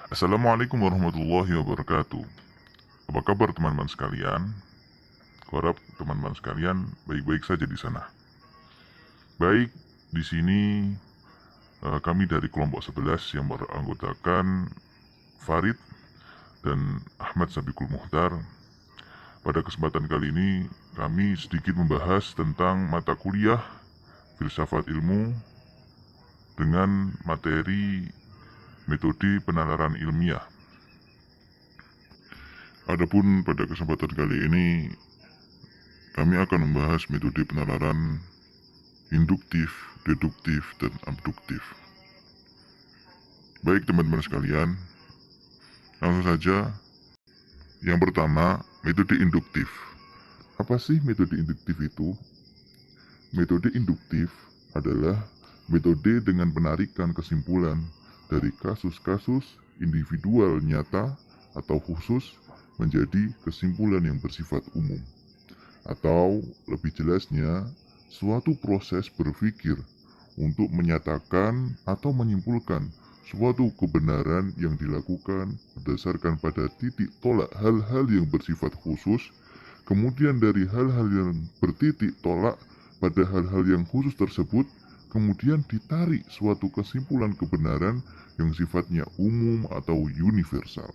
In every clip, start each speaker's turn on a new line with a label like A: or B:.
A: Assalamualaikum warahmatullahi wabarakatuh. Apa kabar teman-teman sekalian? Kuharap teman-teman sekalian baik-baik saja di sana. Baik, di sini kami dari kelompok 11 yang beranggotakan Farid dan Ahmad Sabikul Muhtar. Pada kesempatan kali ini kami sedikit membahas tentang mata kuliah filsafat ilmu dengan materi metode penalaran ilmiah. Adapun pada kesempatan kali ini kami akan membahas metode penalaran induktif, deduktif, dan abduktif. Baik teman-teman sekalian, langsung saja. Yang pertama, metode induktif. Apa sih metode induktif itu? Metode induktif adalah metode dengan penarikan kesimpulan dari kasus-kasus individual nyata atau khusus menjadi kesimpulan yang bersifat umum. Atau lebih jelasnya, suatu proses berpikir untuk menyatakan atau menyimpulkan suatu kebenaran yang dilakukan berdasarkan pada titik tolak hal-hal yang bersifat khusus, kemudian dari hal-hal yang bertitik tolak pada hal-hal yang khusus tersebut, kemudian ditarik suatu kesimpulan kebenaran yang sifatnya umum atau universal.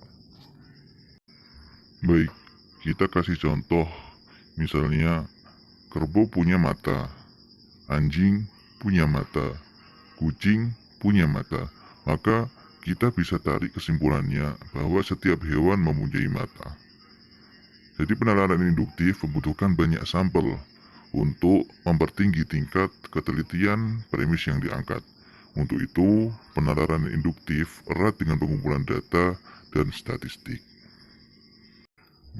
A: Baik, kita kasih contoh. Misalnya, kerbau punya mata, anjing punya mata, kucing punya mata. Maka kita bisa tarik kesimpulannya bahwa setiap hewan mempunyai mata. Jadi penalaran induktif membutuhkan banyak sampel untuk mempertinggi tingkat ketelitian premis yang diangkat. Untuk itu, penalaran induktif erat dengan pengumpulan data dan statistik.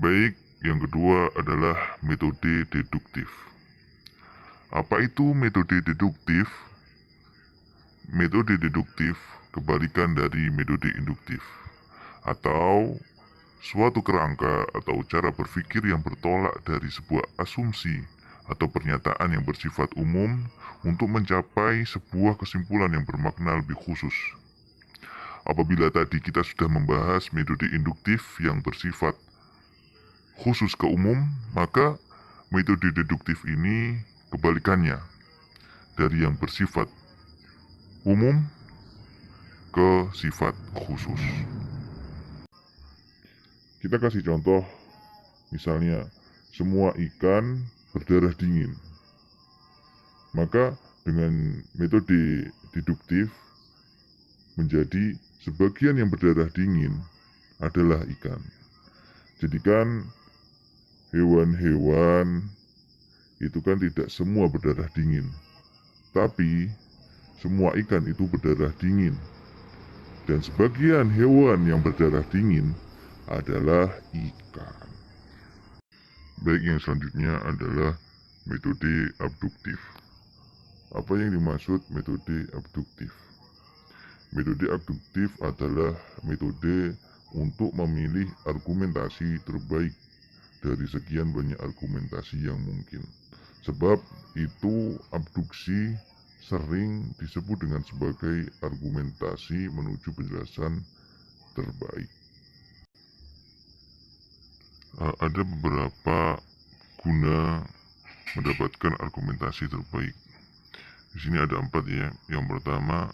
A: Baik, yang kedua adalah metode deduktif. Apa itu metode deduktif? Metode deduktif kebalikan dari metode induktif, atau suatu kerangka atau cara berpikir yang bertolak dari sebuah asumsi atau pernyataan yang bersifat umum untuk mencapai sebuah kesimpulan yang bermakna lebih khusus. Apabila tadi kita sudah membahas metode induktif yang bersifat khusus ke umum, maka metode deduktif ini kebalikannya dari yang bersifat umum ke sifat khusus. Kita kasih contoh, misalnya semua ikan berdarah dingin. Maka dengan metode deduktif menjadi sebagian yang berdarah dingin adalah ikan. Jadikan hewan-hewan itu kan tidak semua berdarah dingin, tapi semua ikan itu berdarah dingin. Dan sebagian hewan yang berdarah dingin adalah ikan. Baik, yang selanjutnya adalah metode abduktif. Apa yang dimaksud metode abduktif? Metode abduktif adalah metode untuk memilih argumentasi terbaik dari sekian banyak argumentasi yang mungkin. Sebab itu abduksi sering disebut dengan sebagai argumentasi menuju penjelasan terbaik. Ada beberapa guna mendapatkan argumentasi terbaik. Di sini ada 4 ya. Yang pertama,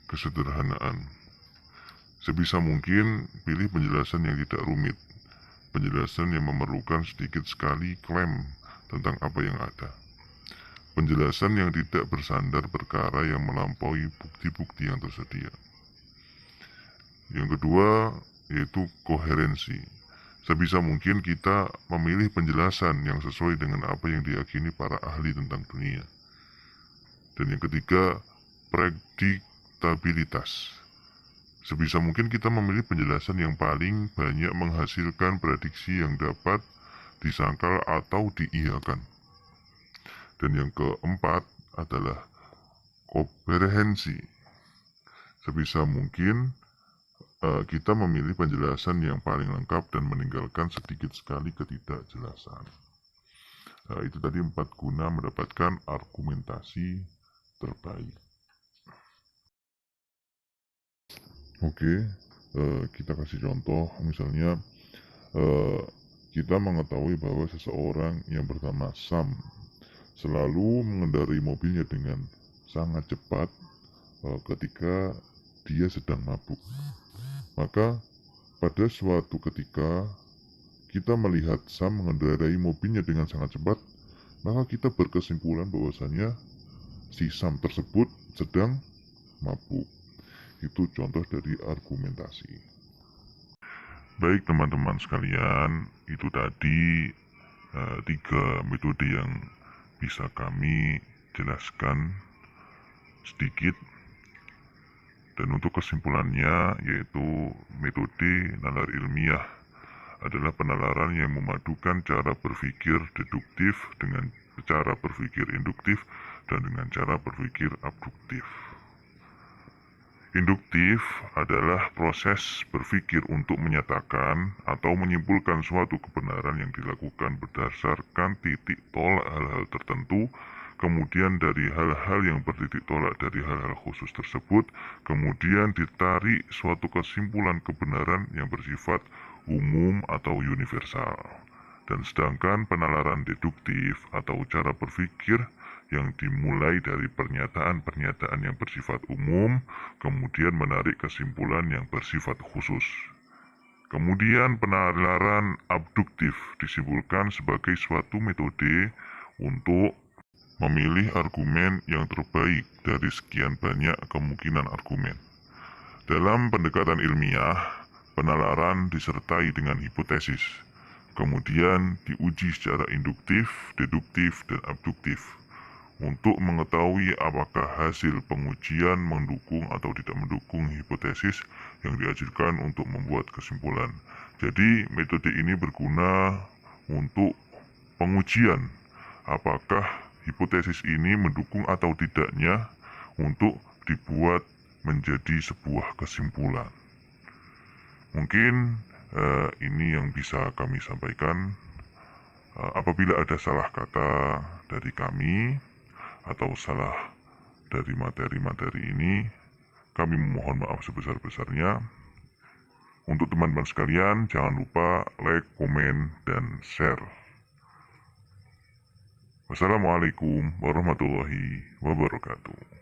A: kesederhanaan. Sebisa mungkin pilih penjelasan yang tidak rumit. Penjelasan yang memerlukan sedikit sekali klaim tentang apa yang ada. Penjelasan yang tidak bersandar perkara yang melampaui bukti-bukti yang tersedia. Yang kedua, yaitu koherensi. Sebisa mungkin kita memilih penjelasan yang sesuai dengan apa yang diyakini para ahli tentang dunia. Dan yang ketiga, prediktabilitas. Sebisa mungkin kita memilih penjelasan yang paling banyak menghasilkan prediksi yang dapat disangkal atau diiyakan. Dan yang keempat adalah komprehensi. Sebisa mungkin kita memilih penjelasan yang paling lengkap dan meninggalkan sedikit sekali ketidakjelasan. Itu tadi 4 guna mendapatkan argumentasi terbaik. Oke, Kita kasih contoh, misalnya eh, kita mengetahui bahwa seseorang yang bernama Sam selalu mengendarai mobilnya dengan sangat cepat ketika dia sedang mabuk. Maka pada suatu ketika kita melihat Sam mengendarai mobilnya dengan sangat cepat, maka kita berkesimpulan bahwasanya si Sam tersebut sedang mabuk. Itu contoh dari argumentasi. Baik teman-teman sekalian, itu tadi tiga metode yang bisa kami jelaskan sedikit. Dan untuk kesimpulannya yaitu metode nalar ilmiah adalah penalaran yang memadukan cara berpikir deduktif dengan cara berpikir induktif dan dengan cara berpikir abduktif. Induktif adalah proses berpikir untuk menyatakan atau menyimpulkan suatu kebenaran yang dilakukan berdasarkan titik tolak hal-hal tertentu, kemudian dari hal-hal yang bertitik tolak dari hal-hal khusus tersebut, kemudian ditarik suatu kesimpulan kebenaran yang bersifat umum atau universal. Dan sedangkan penalaran deduktif atau cara berpikir yang dimulai dari pernyataan-pernyataan yang bersifat umum, kemudian menarik kesimpulan yang bersifat khusus. Kemudian penalaran abduktif disimpulkan sebagai suatu metode untuk memilih argumen yang terbaik dari sekian banyak kemungkinan argumen. Dalam pendekatan ilmiah, penalaran disertai dengan hipotesis, kemudian diuji secara induktif, deduktif, dan abduktif untuk mengetahui apakah hasil pengujian mendukung atau tidak mendukung hipotesis yang diajukan untuk membuat kesimpulan. Jadi metode ini berguna untuk pengujian apakah hipotesis ini mendukung atau tidaknya untuk dibuat menjadi sebuah kesimpulan. Mungkin ini yang bisa kami sampaikan. Apabila ada salah kata dari kami atau salah dari materi-materi ini, kami memohon maaf sebesar-besarnya. Untuk teman-teman sekalian, jangan lupa like, komen, dan share. Wassalamualaikum warahmatullahi wabarakatuh.